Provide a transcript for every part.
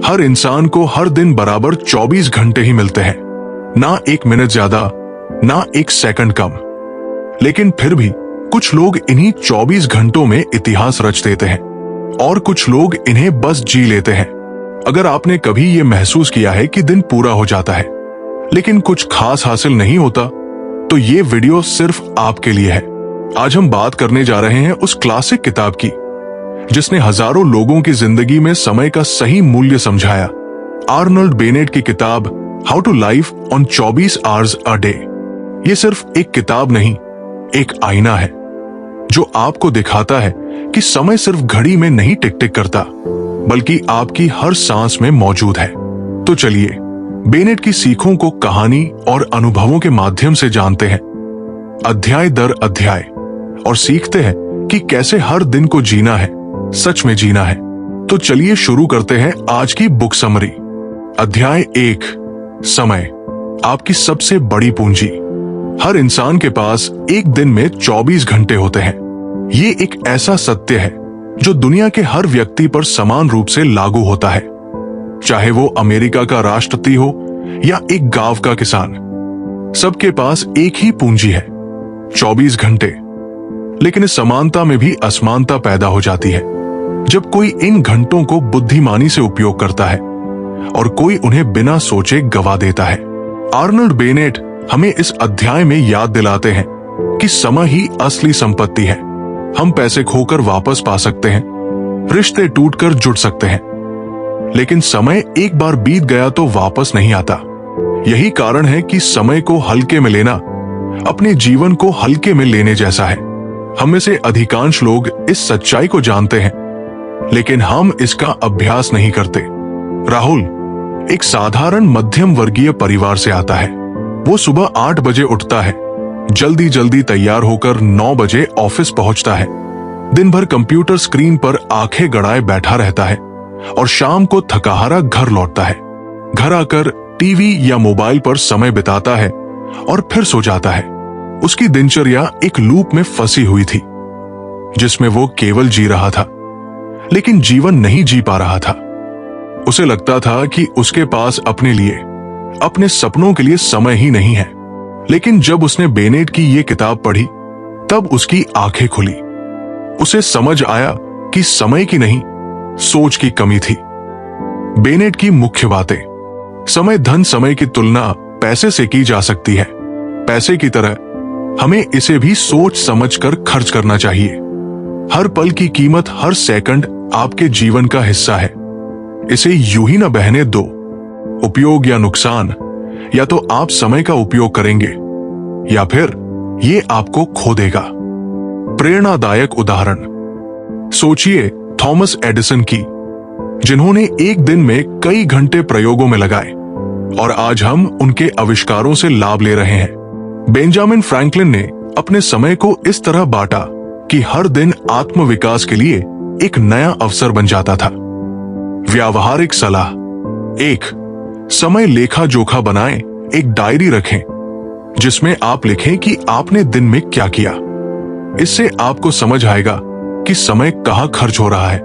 हर इंसान को हर दिन बराबर 24 घंटे ही मिलते हैं, ना एक मिनट ज्यादा, ना एक सेकंड कम। लेकिन फिर भी कुछ लोग इन्हीं 24 घंटों में इतिहास रच देते हैं और कुछ लोग इन्हें बस जी लेते हैं। अगर आपने कभी ये महसूस किया है कि दिन पूरा हो जाता है लेकिन कुछ खास हासिल नहीं होता, तो ये वीडियो सिर्फ आपके लिए है। आज हम बात करने जा रहे हैं उस क्लासिक किताब की जिसने हजारों लोगों की जिंदगी में समय का सही मूल्य समझाया। आर्नल्ड बेनेट की किताब how to life on 24 hours a day. ये सिर्फ एक किताब नहीं, एक आईना है जो आपको दिखाता है कि समय सिर्फ घड़ी में नहीं टिक टिक करता, बल्कि आपकी हर सांस में मौजूद है। तो चलिए बेनेट की सीखों को कहानी और अनुभवों के माध्यम से जानते हैं, अध्याय दर अध्याय, और सीखते हैं कि कैसे हर दिन को जीना है, सच में जीना है। तो चलिए शुरू करते हैं आज की बुक समरी। अध्याय 1, समय, आपकी सबसे बड़ी पूंजी। हर इंसान के पास एक दिन में 24 घंटे होते हैं। ये एक ऐसा सत्य है जो दुनिया के हर व्यक्ति पर समान रूप से लागू होता है, चाहे वो अमेरिका का राष्ट्रपति हो या एक गांव का किसान। सबके पास एक ही पूंजी है, 24 घंटे। लेकिन इस समानता में भी असमानता पैदा हो जाती है जब कोई इन घंटों को बुद्धिमानी से उपयोग करता है और कोई उन्हें बिना सोचे गवा देता है। आर्नल्ड बेनेट हमें इस अध्याय में याद दिलाते हैं कि समय ही असली संपत्ति है। हम पैसे खोकर वापस पा सकते हैं, रिश्ते टूटकर जुड़ सकते हैं, लेकिन समय एक बार बीत गया तो वापस नहीं आता। यही कारण है कि समय को हल्के में लेना अपने जीवन को हल्के में लेने जैसा है। हम में से अधिकांश लोग इस सच्चाई को जानते हैं, लेकिन हम इसका अभ्यास नहीं करते। राहुल एक साधारण मध्यम वर्गीय परिवार से आता है। वो सुबह 8 बजे उठता है, जल्दी जल्दी तैयार होकर 9 बजे ऑफिस पहुंचता है। दिन भर कंप्यूटर स्क्रीन पर आंखें गड़ाए बैठा रहता है और शाम को थकाहारा घर लौटता है। घर आकर टीवी या मोबाइल पर समय बिताता है और फिर सो जाता है। उसकी दिनचर्या एक लूप में फंसी हुई थी जिसमें वो केवल जी रहा था, लेकिन जीवन नहीं जी पा रहा था। उसे लगता था कि उसके पास अपने लिए, अपने सपनों के लिए समय ही नहीं है। लेकिन जब उसने बेनेट की ये किताब पढ़ी, तब उसकी आंखें खुली। उसे समझ आया कि समय की नहीं, सोच की कमी थी। बेनेट की मुख्य बातें। समय धन समय की तुलना पैसे से की जा सकती है। पैसे की तरह हमें इसे भी सोच समझकर खर्च करना चाहिए। हर पल की कीमत, हर सेकंड आपके जीवन का हिस्सा है। इसे यूं ही न बहने दो। उपयोग या नुकसान, या तो आप समय का उपयोग करेंगे या फिर ये आपको खो देगा। प्रेरणादायक उदाहरण सोचिए थॉमस एडिसन की, जिन्होंने एक दिन में कई घंटे प्रयोगों में लगाए और आज हम उनके आविष्कारों से लाभ ले रहे हैं। बेंजामिन फ्रैंकलिन ने अपने समय को इस तरह बांटा कि हर दिन आत्मविकास के लिए एक नया अवसर बन जाता था। व्यावहारिक सलाह। 1, समय लेखा जोखा बनाएं। एक डायरी रखें जिसमें आप लिखें कि आपने दिन में क्या किया। इससे आपको समझ आएगा कि समय कहाँ खर्च हो रहा है।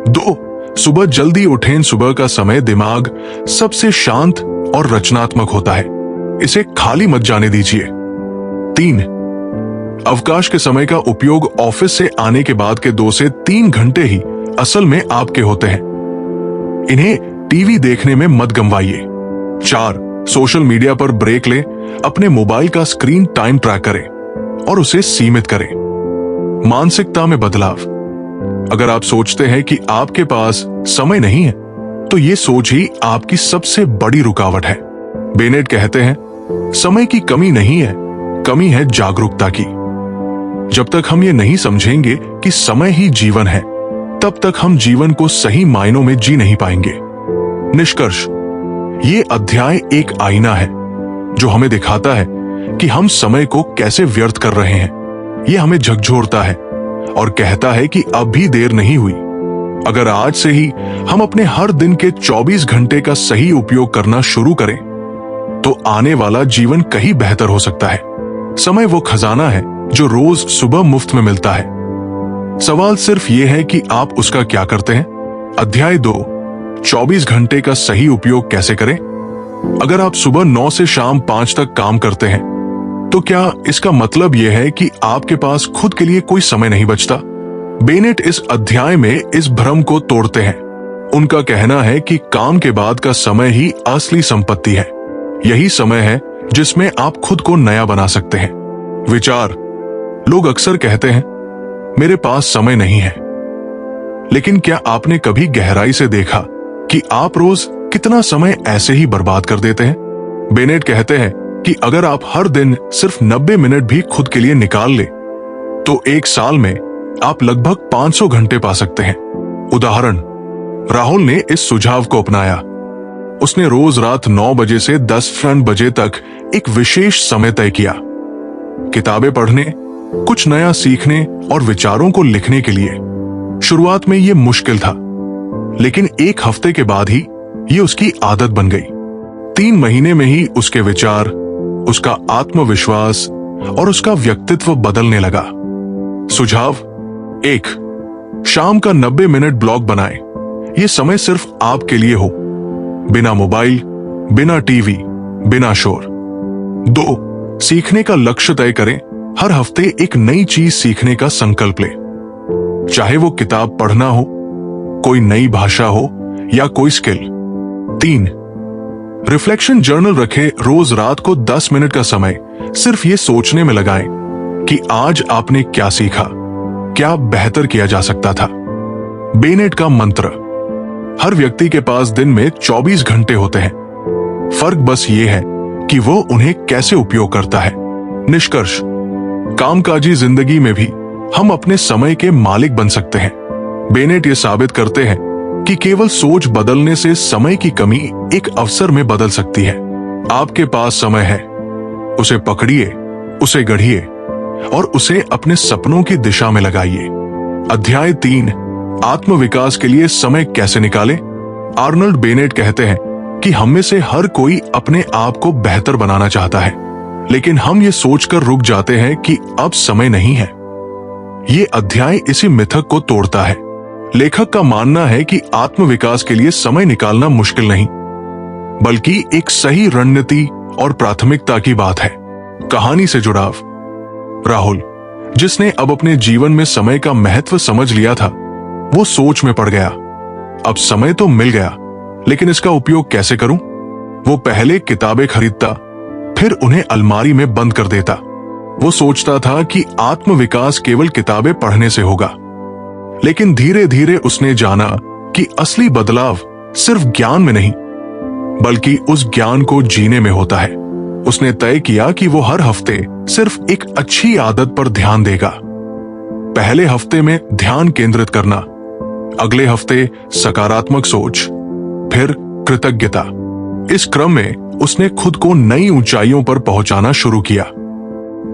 2, सुबह जल्दी उठें। सुबह का समय दिमाग सबसे शांत और रचनात्मक होता है, इसे खाली मत जाने दीजिए। 3, अवकाश के समय का उपयोग। ऑफिस से आने के बाद के 2 से 3 घंटे ही असल में आपके होते हैं, इन्हें टीवी देखने में मत गंवाइए। 4, सोशल मीडिया पर ब्रेक लें। अपने मोबाइल का स्क्रीन टाइम ट्रैक करें और उसे सीमित करें। मानसिकता में बदलाव। अगर आप सोचते हैं कि आपके पास समय नहीं है, तो ये सोच ही आपकी सबसे बड़ी रुकावट है। बेनेट कहते हैं, समय की कमी नहीं है, कमी है जागरूकता की। जब तक हम ये नहीं समझेंगे कि समय ही जीवन है, तब तक हम जीवन को सही मायनों में जी नहीं पाएंगे। निष्कर्ष, ये अध्याय एक आईना है जो हमें दिखाता है कि हम समय को कैसे व्यर्थ कर रहे हैं। ये हमें झकझोरता है और कहता है कि अब भी देर नहीं हुई। अगर आज से ही हम अपने हर दिन के 24 घंटे का सही उपयोग करना शुरू करें, तो आने वाला जीवन कहीं बेहतर हो सकता है। समय वो खजाना है जो रोज सुबह मुफ्त में मिलता है। सवाल सिर्फ ये है कि आप उसका क्या करते हैं। अध्याय 2, 24 घंटे का सही उपयोग कैसे करें? अगर आप सुबह 9 से शाम 5 तक काम करते हैं, तो क्या इसका मतलब यह है कि आपके पास खुद के लिए कोई समय नहीं बचता? बेनेट इस अध्याय में इस भ्रम को तोड़ते हैं। उनका कहना है कि काम के बाद का समय ही असली संपत्ति है। यही समय है जिसमें आप खुद को नया बना सकते हैं। विचार। लोग अक्सर कहते हैं, मेरे पास समय नहीं है। लेकिन क्या आपने कभी गहराई से देखा कि आप रोज कितना समय ऐसे ही बर्बाद कर देते हैं? बेनेट कहते हैं कि अगर आप हर दिन सिर्फ 90 मिनट भी खुद के लिए निकाल ले, तो एक साल में आप लगभग 500 घंटे पा सकते हैं। उदाहरण, राहुल ने इस सुझाव को अपनाया। उसने रोज रात 9 बजे से 10 बजे तक एक विशेष समय तय किया, किताबें पढ़ने, कुछ नया सीखने और विचारों को लिखने के लिए। शुरुआत में यह मुश्किल था, लेकिन एक हफ्ते के बाद ही ये उसकी आदत बन गई। 3 महीने में ही उसके विचार, उसका आत्मविश्वास और उसका व्यक्तित्व बदलने लगा। सुझाव 1, शाम का 90 मिनट ब्लॉक बनाएं। यह समय सिर्फ आपके लिए हो, बिना मोबाइल, बिना टीवी, बिना शोर। 2, सीखने का लक्ष्य तय करें। हर हफ्ते एक नई चीज सीखने का संकल्प लें, चाहे वो किताब पढ़ना हो, कोई नई भाषा हो या कोई स्किल। 3, रिफ्लेक्शन जर्नल रखें। रोज रात को 10 मिनट का समय सिर्फ ये सोचने में लगाएं कि आज आपने क्या सीखा, क्या बेहतर किया जा सकता था। बेनेट का मंत्र। हर व्यक्ति के पास दिन में 24 घंटे होते हैं। फर्क बस ये है कि वो उन्हें कैसे उपयोग करता है। निष्कर्ष, कामकाजी जिंदगी में भी हम अपने समय के मालिक बन सकते हैं। बेनेट ये साबित करते हैं कि केवल सोच बदलने से समय की कमी एक अवसर में बदल सकती है। आपके पास समय है, उसे पकड़िए, उसे गढ़िए और उसे अपने सपनों की दिशा में लगाइए। अध्याय 3, आत्मविकास के लिए समय कैसे निकालें। आर्नल्ड बेनेट कहते हैं कि हम में से हर कोई अपने आप को बेहतर बनाना चाहता है, लेकिन हम ये सोचकर रुक जाते हैं कि अब समय नहीं है। ये अध्याय इसी मिथक को तोड़ता है। लेखक का मानना है कि आत्मविकास के लिए समय निकालना मुश्किल नहीं, बल्कि एक सही रणनीति और प्राथमिकता की बात है। कहानी से जुड़ाव। राहुल, जिसने अब अपने जीवन में समय का महत्व समझ लिया था, वो सोच में पड़ गया। अब समय तो मिल गया, लेकिन इसका उपयोग कैसे करूं? वो पहले किताबें खरीदता, फिर उन्हें अलमारी में बंद कर देता। वो सोचता था कि आत्मविकास केवल किताबें पढ़ने से होगा, लेकिन धीरे धीरे उसने जाना कि असली बदलाव सिर्फ ज्ञान में नहीं, बल्कि उस ज्ञान को जीने में होता है। उसने तय किया कि वो हर हफ्ते सिर्फ एक अच्छी आदत पर ध्यान देगा। पहले हफ्ते में ध्यान केंद्रित करना, अगले हफ्ते सकारात्मक सोच, फिर कृतज्ञता। इस क्रम में उसने खुद को नई ऊंचाइयों पर पहुंचाना शुरू किया।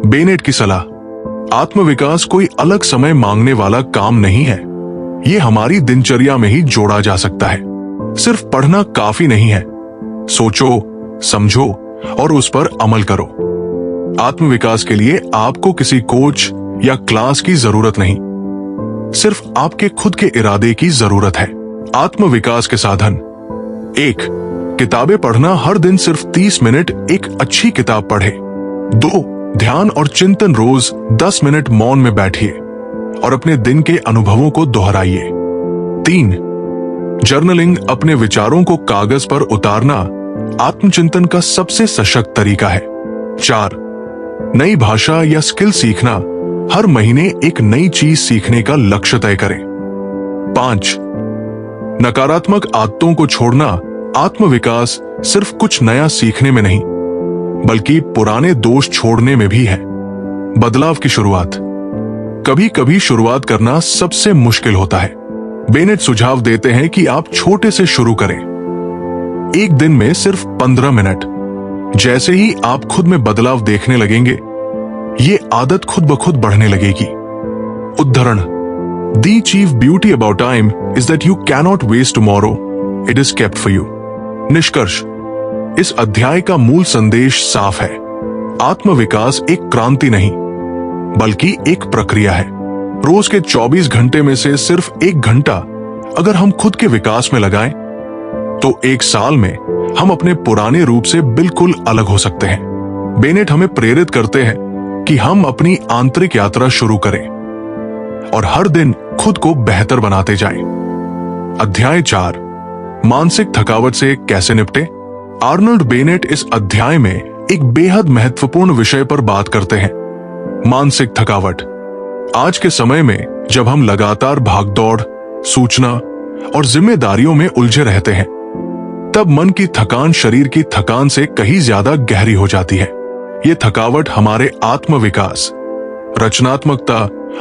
बेनेट की सलाह। आत्मविकास कोई अलग समय मांगने वाला काम नहीं है। ये हमारी दिनचर्या में ही जोड़ा जा सकता है। सिर्फ पढ़ना काफी नहीं है। सोचो, समझो और उस पर अमल करो। आत्मविकास के लिए आपको किसी कोच या क्लास की जरूरत नहीं, सिर्फ आपके खुद के इरादे की जरूरत है। आत्मविकास के साधन। 1, किताबें पढ़ना। हर दिन सिर्फ 30 मिनट एक अच्छी किताब पढ़े। 2, ध्यान और चिंतन। रोज 10 मिनट मौन में बैठिए और अपने दिन के अनुभवों को दोहराइए। 3, जर्नलिंग। अपने विचारों को कागज पर उतारना आत्मचिंतन का सबसे सशक्त तरीका है। 4, नई भाषा या स्किल सीखना। हर महीने एक नई चीज सीखने का लक्ष्य तय करें। 5, नकारात्मक आदतों को छोड़ना। आत्मविकास सिर्फ कुछ नया सीखने में नहीं, बल्कि पुराने दोष छोड़ने में भी है। बदलाव की शुरुआत। कभी कभी शुरुआत करना सबसे मुश्किल होता है। बेनेट सुझाव देते हैं कि आप छोटे से शुरू करें। एक दिन में सिर्फ 15 मिनट। जैसे ही आप खुद में बदलाव देखने लगेंगे, ये आदत खुद ब खुद बढ़ने लगेगी। उद्धरण। The chief beauty about time is that you cannot waste tomorrow. It is kept for you. निष्कर्ष। इस अध्याय का मूल संदेश साफ है। आत्मविकास एक क्रांति नहीं, बल्कि एक प्रक्रिया है। रोज के 24 घंटे में से सिर्फ 1 घंटा अगर हम खुद के विकास में लगाएं, तो एक साल में हम अपने पुराने रूप से बिल्कुल अलग हो सकते हैं। बेनेट हमें प्रेरित करते हैं कि हम अपनी आंतरिक यात्रा शुरू करें और हर दिन खुद को बेहतर बनाते जाएं। अध्याय 4, मानसिक थकावट से कैसे निपटें। आर्नल्ड बेनेट इस अध्याय में एक बेहद महत्वपूर्ण विषय पर बात करते हैं, मानसिक थकावट। आज के समय में जब हम लगातार भागदौड़, सूचना और जिम्मेदारियों में उलझे रहते हैं, तब मन की थकान शरीर की थकान से कहीं ज्यादा गहरी हो जाती है। ये थकावट हमारे आत्मविकास, रचनात्मकता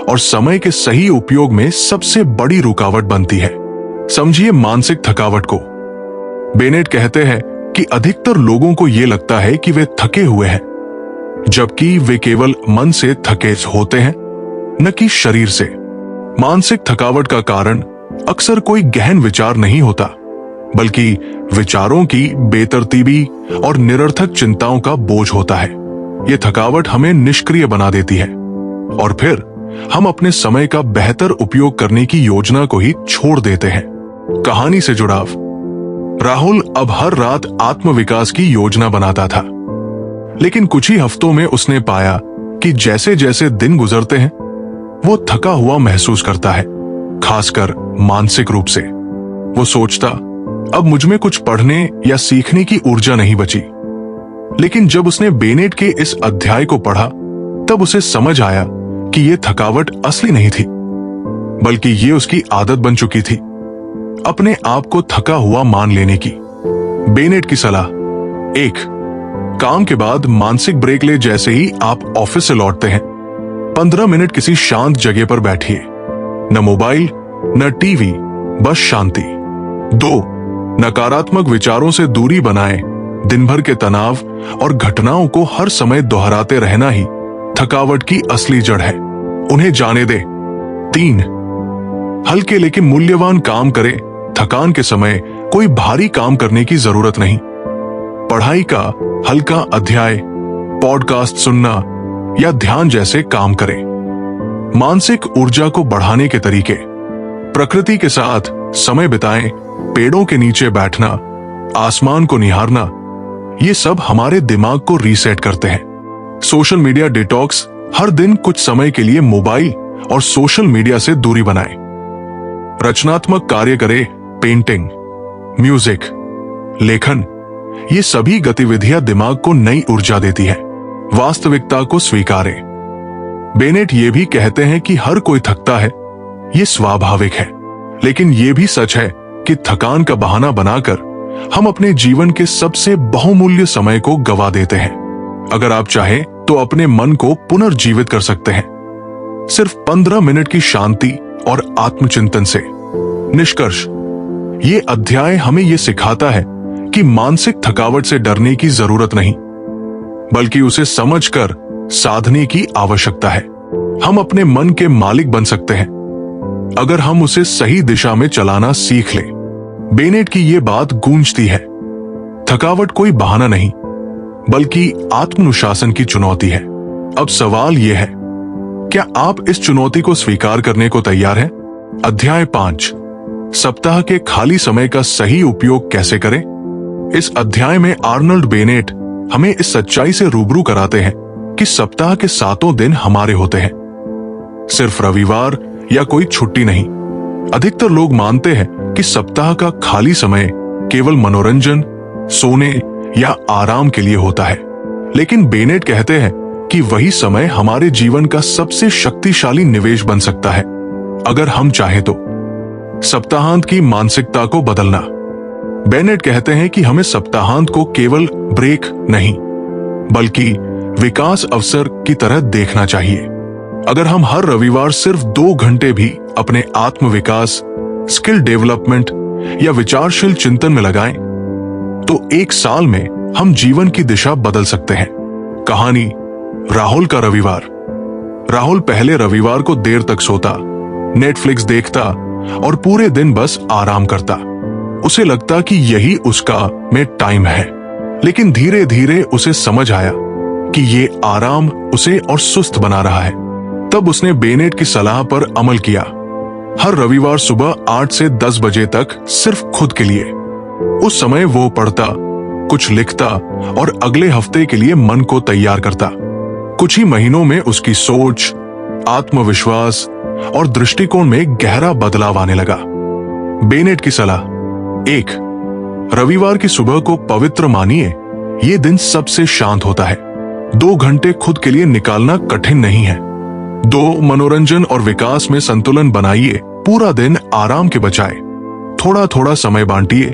और समय के सही उपयोग में सबसे बड़ी रुकावट बनती है। समझिए मानसिक थकावट को। बेनेट कहते हैं कि अधिकतर लोगों को यह लगता है कि वे थके हुए हैं, जबकि वे केवल मन से थके होते हैं, न कि शरीर से। मानसिक थकावट का कारण अक्सर कोई गहन विचार नहीं होता, बल्कि विचारों की बेतरतीबी और निरर्थक चिंताओं का बोझ होता है। यह थकावट हमें निष्क्रिय बना देती है और फिर हम अपने समय का बेहतर उपयोग करने की योजना को ही छोड़ देते हैं। कहानी से जुड़ाव। राहुल अब हर रात आत्मविकास की योजना बनाता था, लेकिन कुछ ही हफ्तों में उसने पाया कि जैसे जैसे दिन गुजरते हैं, वो थका हुआ महसूस करता है, खासकर मानसिक रूप से। वो सोचता, अब मुझमें कुछ पढ़ने या सीखने की ऊर्जा नहीं बची। लेकिन जब उसने बेनेट के इस अध्याय को पढ़ा, तब उसे समझ आया कि यह थकावट असली नहीं थी, बल्कि ये उसकी आदत बन चुकी थी, अपने आप को थका हुआ मान लेने की। बेनेट की सलाह। 1, काम के बाद मानसिक ब्रेक ले जैसे ही आप ऑफिस से लौटते हैं, 15 मिनट किसी शांत जगह पर बैठिए। न मोबाइल, न टीवी, बस शांति। 2, नकारात्मक विचारों से दूरी बनाएं। दिन भर के तनाव और घटनाओं को हर समय दोहराते रहना ही थकावट की असली जड़ है, उन्हें जाने दे। 3, हल्के लेकिन मूल्यवान काम करें। थकान के समय कोई भारी काम करने की जरूरत नहीं। पढ़ाई का हल्का अध्याय, पॉडकास्ट सुनना या ध्यान जैसे काम करें। मानसिक ऊर्जा को बढ़ाने के तरीके। प्रकृति के साथ समय बिताएं, पेड़ों के नीचे बैठना, आसमान को निहारना, ये सब हमारे दिमाग को रीसेट करते हैं। Social media detox. हर दिन कुछ समय के लिए मोबाइल और सोशल मीडिया से दूरी बनाएं। रचनात्मक कार्य करें, पेंटिंग, म्यूजिक, लेखन, ये सभी गतिविधियां दिमाग को नई ऊर्जा देती है। वास्तविकता को स्वीकारें। बेनेट ये भी कहते हैं कि हर कोई थकता है, ये स्वाभाविक है, लेकिन ये भी सच है कि थकान का बहाना बनाकर हम अपने जीवन के सबसे बहुमूल्य समय को गवा देते हैं। अगर आप चाहें तो अपने मन को पुनर्जीवित कर सकते हैं, सिर्फ 15 मिनट की शांति और आत्मचिंतन से। निष्कर्ष। ये अध्याय हमें ये सिखाता है कि मानसिक थकावट से डरने की जरूरत नहीं, बल्कि उसे समझकर साधने की आवश्यकता है। हम अपने मन के मालिक बन सकते हैं, अगर हम उसे सही दिशा में चलाना सीख लें। बेनेट की ये बात गूंजती है, थकावट कोई बहाना नहीं, बल्कि आत्मानुशासन की चुनौती है। अब सवाल यह है, क्या आप इस चुनौती को स्वीकार करने को तैयार हैं? अध्याय 5, सप्ताह के खाली समय का सही उपयोग कैसे करें। इस अध्याय में आर्नल्ड बेनेट हमें इस सच्चाई से रूबरू कराते हैं कि सप्ताह के 7 दिन हमारे होते हैं, सिर्फ रविवार या कोई छुट्टी नहीं। अधिकतर लोग मानते हैं कि सप्ताह का खाली समय केवल मनोरंजन, सोने या आराम के लिए होता है, लेकिन बेनेट कहते हैं कि वही समय हमारे जीवन का सबसे शक्तिशाली निवेश बन सकता है, अगर हम चाहें तो। सप्ताहांत की मानसिकता को बदलना। बेनेट कहते हैं कि हमें सप्ताहांत को केवल ब्रेक नहीं, बल्कि विकास अवसर की तरह देखना चाहिए। अगर हम हर रविवार सिर्फ 2 घंटे भी अपने आत्मविकास, स्किल डेवलपमेंट या विचारशील चिंतन में लगाएं, तो 1 साल में हम जीवन की दिशा बदल सकते हैं। कहानी, राहुल का रविवार। राहुल पहले रविवार को देर तक सोता, नेटफ्लिक्स देखता और पूरे दिन बस आराम करता। उसे लगता कि यही उसका में टाइम है, लेकिन धीरे धीरे उसे समझ आया कि ये आराम उसे और सुस्त बना रहा है। तब उसने बेनेट की सलाह पर अमल किया। हर रविवार सुबह 8 से 10 बजे तक सिर्फ खुद के लिए। उस समय वो पढ़ता, कुछ लिखता और अगले हफ्ते के लिए मन को तैयार करता। कुछ ही महीनों में उसकी सोच, आत्मविश्वास और दृष्टिकोण में गहरा बदलाव आने लगा। बेनेट की सलाह: 1. रविवार की सुबह को पवित्र मानिए। ये दिन सबसे शांत होता है। 2 घंटे खुद के लिए निकालना कठिन नहीं है। 2. मनोरंजन और विकास में संतुलन बनाइए। पूरा दिन आराम के बजाय थोड़ा थोड़ा समय बांटिए।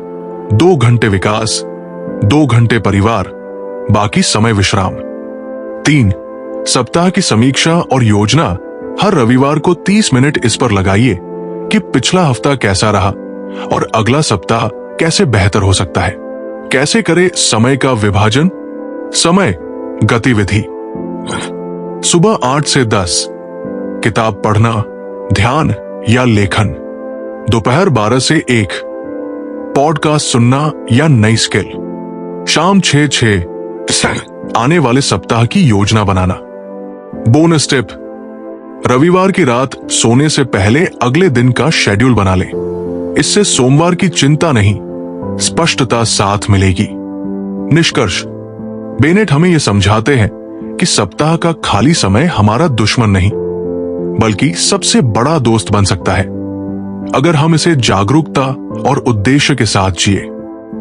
2 घंटे विकास, 2 घंटे परिवार, बाकी समय विश्राम। 3. सप्ताह की समीक्षा और योजना। हर रविवार को 30 मिनट इस पर लगाइए कि पिछला हफ्ता कैसा रहा और अगला सप्ताह कैसे बेहतर हो सकता है। कैसे करें समय का विभाजन? समय गतिविधि: सुबह 8 से 10 किताब पढ़ना, ध्यान या लेखन। दोपहर 12 से 1 पॉडकास्ट सुनना या नई स्किल। शाम 6 आने वाले सप्ताह की योजना बनाना। बोनस टिप: रविवार की रात सोने से पहले अगले दिन का शेड्यूल बना लें। इससे सोमवार की चिंता नहीं, स्पष्टता साथ मिलेगी। निष्कर्ष: बेनेट हमें यह समझाते हैं कि सप्ताह का खाली समय हमारा दुश्मन नहीं, बल्कि सबसे बड़ा दोस्त बन सकता है अगर हम इसे जागरूकता और उद्देश्य के साथ जिए।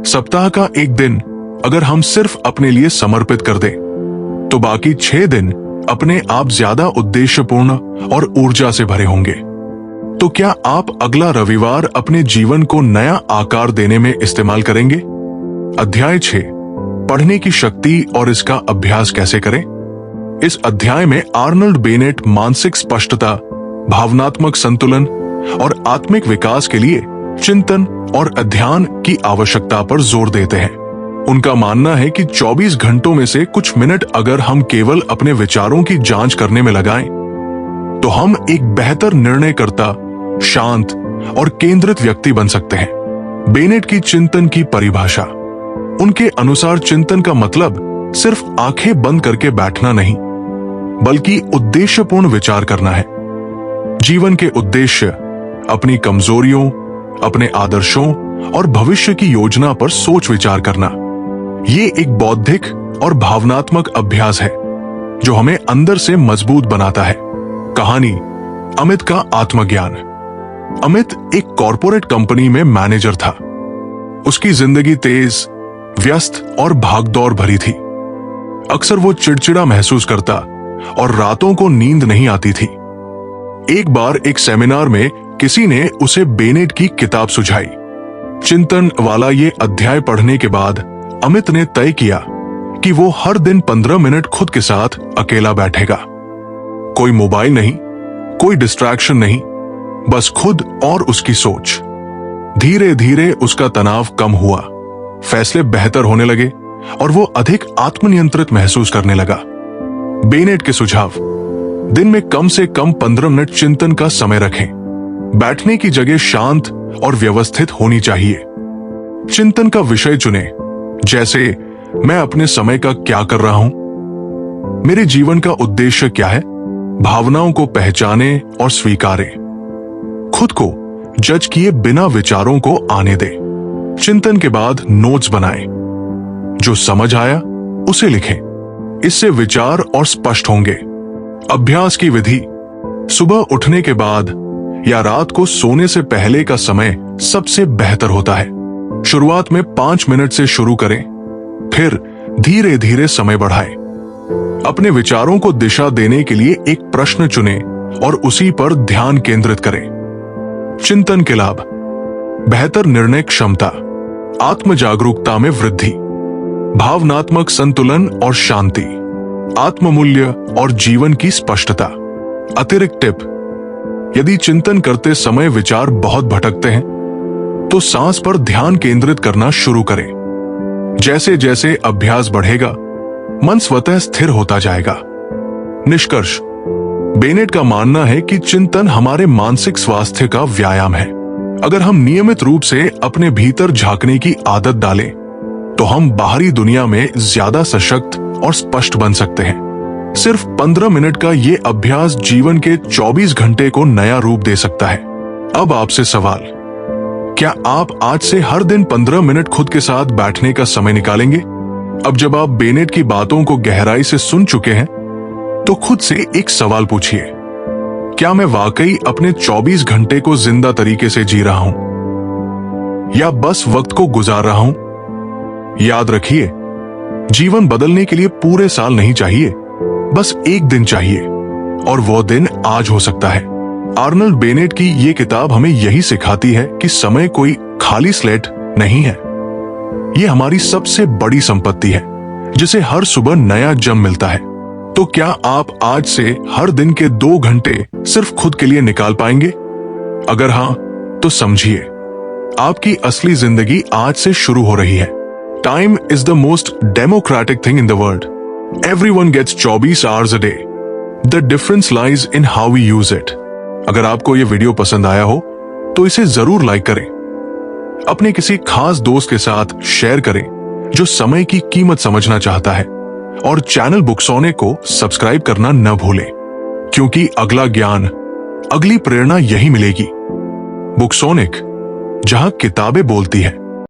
सप्ताह का एक दिन अगर हम सिर्फ अपने लिए समर्पित कर दें, तो बाकी 6 दिन अपने आप ज्यादा उद्देश्यपूर्ण और ऊर्जा से भरे होंगे। तो क्या आप अगला रविवार अपने जीवन को नया आकार देने में इस्तेमाल करेंगे? अध्याय 6: पढ़ने की शक्ति और इसका अभ्यास कैसे करें। इस अध्याय में आर्नल्ड बेनेट मानसिक स्पष्टता, भावनात्मक संतुलन और आत्मिक विकास के लिए चिंतन और अध्ययन की आवश्यकता पर जोर देते हैं। उनका मानना है कि 24 घंटों में से कुछ मिनट अगर हम केवल अपने विचारों की जांच करने में लगाएं, तो हम एक बेहतर निर्णयकर्ता, शांत और केंद्रित व्यक्ति बन सकते हैं। बेनेट की चिंतन की परिभाषा: उनके अनुसार चिंतन का मतलब सिर्फ आंखें बंद करके बैठना नहीं, बल्कि उद्देश्यपूर्ण विचार करना है। जीवन के उद्देश्य, अपनी कमजोरियों, अपने आदर्शों और भविष्य की योजना पर सोच विचार करना। ये एक बौद्धिक और भावनात्मक अभ्यास है जो हमें अंदर से मजबूत बनाता है। कहानी: अमित का आत्मज्ञान। अमित एक कॉरपोरेट कंपनी में मैनेजर था। उसकी जिंदगी तेज, व्यस्त और भागदौड़ भरी थी। अक्सर वो चिड़चिड़ा महसूस करता और रातों को नींद नहीं आती थी। एक बार एक सेमिनार में किसी ने उसे बेनेट की किताब सुझाई। चिंतन वाला ये अध्याय पढ़ने के बाद अमित ने तय किया कि वो हर दिन 15 मिनट खुद के साथ अकेला बैठेगा। कोई मोबाइल नहीं, कोई डिस्ट्रैक्शन नहीं, बस खुद और उसकी सोच। धीरे धीरे उसका तनाव कम हुआ, फैसले बेहतर होने लगे और वो अधिक आत्मनियंत्रित महसूस करने लगा। बेनेट के सुझाव: दिन में कम से कम 15 मिनट चिंतन का समय रखें। बैठने की जगह शांत और व्यवस्थित होनी चाहिए। चिंतन का विषय चुनें, जैसे मैं अपने समय का क्या कर रहा हूं, मेरे जीवन का उद्देश्य क्या है। भावनाओं को पहचाने और स्वीकारें। खुद को जज किए बिना विचारों को आने दें। चिंतन के बाद नोट्स बनाएं। जो समझ आया उसे लिखें। इससे विचार और स्पष्ट होंगे। अभ्यास की विधि: सुबह उठने के बाद या रात को सोने से पहले का समय सबसे बेहतर होता है। शुरुआत में 5 मिनट से शुरू करें, फिर धीरे धीरे समय बढ़ाएं। अपने विचारों को दिशा देने के लिए एक प्रश्न चुनें और उसी पर ध्यान केंद्रित करें। चिंतन के लाभ: बेहतर निर्णय क्षमता, आत्म जागरूकता में वृद्धि, भावनात्मक संतुलन और शांति, आत्ममूल्य और जीवन की स्पष्टता। अतिरिक्त टिप: यदि चिंतन करते समय विचार बहुत भटकते हैं, तो सांस पर ध्यान केंद्रित करना शुरू करें। जैसे जैसे अभ्यास बढ़ेगा, मन स्वतः स्थिर होता जाएगा। निष्कर्ष: बेनेट का मानना है कि चिंतन हमारे मानसिक स्वास्थ्य का व्यायाम है। अगर हम नियमित रूप से अपने भीतर झांकने की आदत डालें, तो हम बाहरी दुनिया में ज्यादा सशक्त और स्पष्ट बन सकते हैं। सिर्फ 15 मिनट का ये अभ्यास जीवन के 24 घंटे को नया रूप दे सकता है। अब आपसे सवाल: क्या आप आज से हर दिन 15 मिनट खुद के साथ बैठने का समय निकालेंगे? अब जब आप बेनेट की बातों को गहराई से सुन चुके हैं, तो खुद से एक सवाल पूछिए, क्या मैं वाकई अपने 24 घंटे को जिंदा तरीके से जी रहा हूं, या बस वक्त को गुजार रहा हूं? याद रखिए, जीवन बदलने के लिए पूरे साल नहीं चाहिए, बस एक दिन चाहिए, और वो दिन आज हो सकता है। आर्नल्ड बेनेट की ये किताब हमें यही सिखाती है कि समय कोई खाली स्लेट नहीं है। ये हमारी सबसे बड़ी संपत्ति है, जिसे हर सुबह नया जन्म मिलता है। तो क्या आप आज से हर दिन के 2 घंटे सिर्फ खुद के लिए निकाल पाएंगे? अगर हां, तो समझिए, आपकी असली जिंदगी आज से शुरू हो रही है। Time is the most democratic thing in the world. Everyone gets 24 hours a day. The difference lies in how we use it. अगर आपको यह वीडियो पसंद आया हो, तो इसे जरूर लाइक करें, अपने किसी खास दोस्त के साथ शेयर करें जो समय की कीमत समझना चाहता है, और चैनल बुकसोनिक को सब्सक्राइब करना न भूलें, क्योंकि अगला ज्ञान, अगली प्रेरणा यही मिलेगी। बुकसोनिक, जहां किताबें बोलती है।